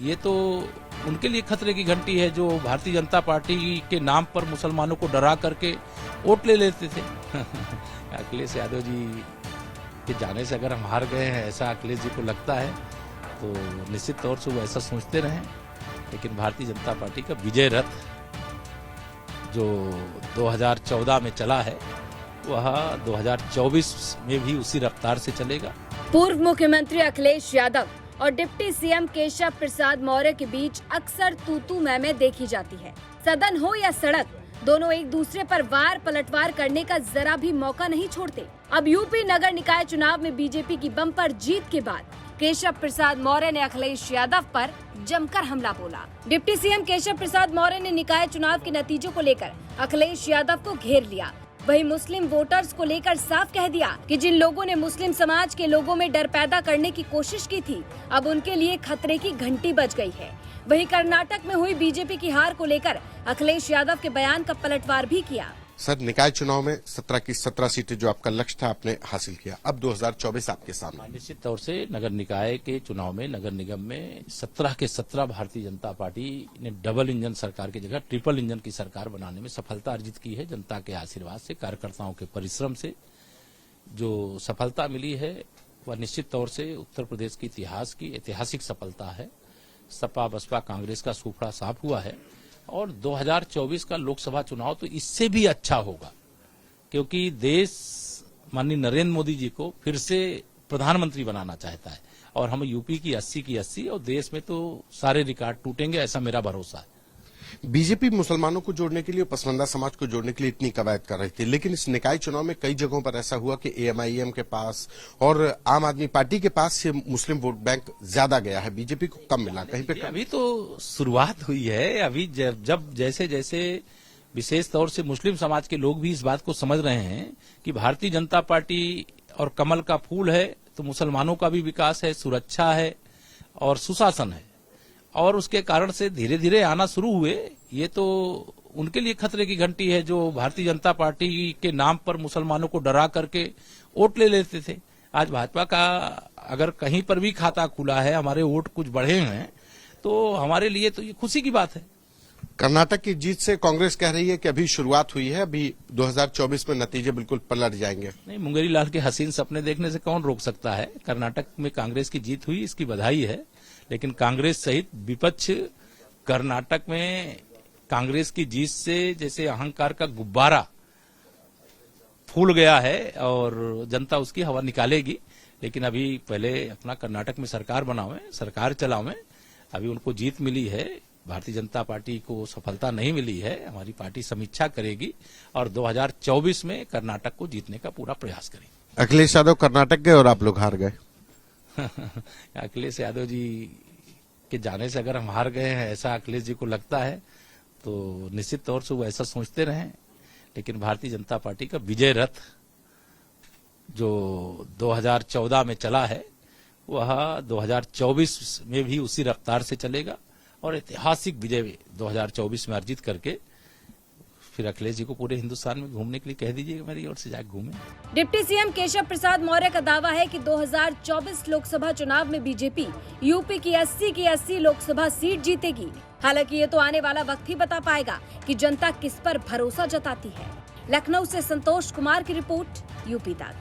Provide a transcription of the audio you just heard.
ये तो उनके लिए खतरे की घंटी है जो भारतीय जनता पार्टी के नाम पर मुसलमानों को डरा करके वोट ले लेते थे। अखिलेश यादव जी के जाने से अगर हम हार गए हैं, ऐसा अखिलेश जी को लगता है, तो निश्चित तौर से वो ऐसा सोचते रहें। लेकिन भारतीय जनता पार्टी का विजय रथ जो 2014 में चला है, वह 2024 में भी उसी रफ्तार से चलेगा। पूर्व मुख्यमंत्री अखिलेश यादव और डिप्टी सीएम केशव प्रसाद मौर्य के बीच अक्सर तू-तू मैं देखी जाती है। सदन हो या सड़क, दोनों एक दूसरे पर वार पलटवार करने का जरा भी मौका नहीं छोड़ते। अब यूपी नगर निकाय चुनाव में बीजेपी की बम्पर जीत के बाद केशव प्रसाद मौर्य ने अखिलेश यादव पर जमकर हमला बोला। डिप्टी सीएम केशव प्रसाद मौर्य ने निकाय चुनाव के नतीजों को लेकर अखिलेश यादव को घेर लिया। वहीं मुस्लिम वोटर्स को लेकर साफ कह दिया कि जिन लोगों ने मुस्लिम समाज के लोगों में डर पैदा करने की कोशिश की थी, अब उनके लिए खतरे की घंटी बज गई है। वहीं कर्नाटक में हुई बीजेपी की हार को लेकर अखिलेश यादव के बयान का पलटवार भी किया। सर, निकाय चुनाव में 17 की 17 सीटें जो आपका लक्ष्य था आपने हासिल किया, अब 2024 आपके सामने। निश्चित तौर से नगर निकाय के चुनाव में नगर निगम में 17 के 17 भारतीय जनता पार्टी ने डबल इंजन सरकार की जगह ट्रिपल इंजन की सरकार बनाने में सफलता अर्जित की है। जनता के आशीर्वाद से, कार्यकर्ताओं के परिश्रम से जो सफलता मिली है, वह निश्चित तौर से उत्तर प्रदेश के इतिहास की ऐतिहासिक सफलता है। सपा बसपा कांग्रेस का सूखड़ा साफ हुआ है और 2024 का लोकसभा चुनाव तो इससे भी अच्छा होगा, क्योंकि देश माननीय नरेंद्र मोदी जी को फिर से प्रधानमंत्री बनाना चाहता है और हम यूपी की 80 की 80 और देश में तो सारे रिकॉर्ड टूटेंगे, ऐसा मेरा भरोसा है। बीजेपी मुसलमानों को जोड़ने के लिए, पसमानदा समाज को जोड़ने के लिए इतनी कवायद कर रही थी, लेकिन इस निकाय चुनाव में कई जगहों पर ऐसा हुआ कि एएमआईएम के पास और आम आदमी पार्टी के पास से मुस्लिम वोट बैंक ज्यादा गया है, बीजेपी को कम मिला। कहीं पे अभी तो शुरुआत हुई है। अभी जब जैसे जैसे विशेष तौर से मुस्लिम समाज के लोग भी इस बात को समझ रहे हैं कि भारतीय जनता पार्टी और कमल का फूल है, तो मुसलमानों का भी विकास है, सुरक्षा है और सुशासन है, और उसके कारण से धीरे धीरे आना शुरू हुए। ये तो उनके लिए खतरे की घंटी है जो भारतीय जनता पार्टी के नाम पर मुसलमानों को डरा करके वोट ले लेते थे। आज भाजपा का अगर कहीं पर भी खाता खुला है, हमारे वोट कुछ बढ़े हैं, तो हमारे लिए तो ये खुशी की बात है। कर्नाटक की जीत से कांग्रेस कह रही है कि अभी शुरुआत हुई है, अभी 2024 में नतीजे बिल्कुल पलट जाएंगे। नहीं, मुंगेरी लाल के हसीन सपने देखने से कौन रोक सकता है। कर्नाटक में कांग्रेस की जीत हुई, इसकी बधाई है, लेकिन कांग्रेस सहित विपक्ष कर्नाटक में कांग्रेस की जीत से जैसे अहंकार का गुब्बारा फूल गया है और जनता उसकी हवा निकालेगी। लेकिन अभी पहले अपना कर्नाटक में सरकार बनावें, सरकार चलावें। अभी उनको जीत मिली है, भारतीय जनता पार्टी को सफलता नहीं मिली है। हमारी पार्टी समीक्षा करेगी और 2024 में कर्नाटक को जीतने का पूरा प्रयास करेगी। अखिलेश यादव कर्नाटक गए और आप लोग हार गए। अखिलेश यादव जी के जाने से अगर हम हार गए हैं, ऐसा अखिलेश जी को लगता है, तो निश्चित तौर से वो ऐसा सोचते रहें। लेकिन भारतीय जनता पार्टी का विजय रथ जो 2014 में चला है, वह 2024 में भी उसी रफ्तार से चलेगा और ऐतिहासिक विजय 2024 में अर्जित करके फिर अखिलेश जी को पूरे हिंदुस्तान में घूमने के लिए कह दीजिएगा, मेरी ओर से जाके घूमें। डिप्टी सीएम केशव प्रसाद मौर्य का दावा है कि 2024 लोकसभा चुनाव में बीजेपी यूपी की 80 की 80 लोकसभा सीट जीतेगी। हालांकि ये तो आने वाला वक्त ही बता पाएगा कि जनता किस पर भरोसा जताती है। लखनऊ से संतोष कुमार की रिपोर्ट, यूपी तक।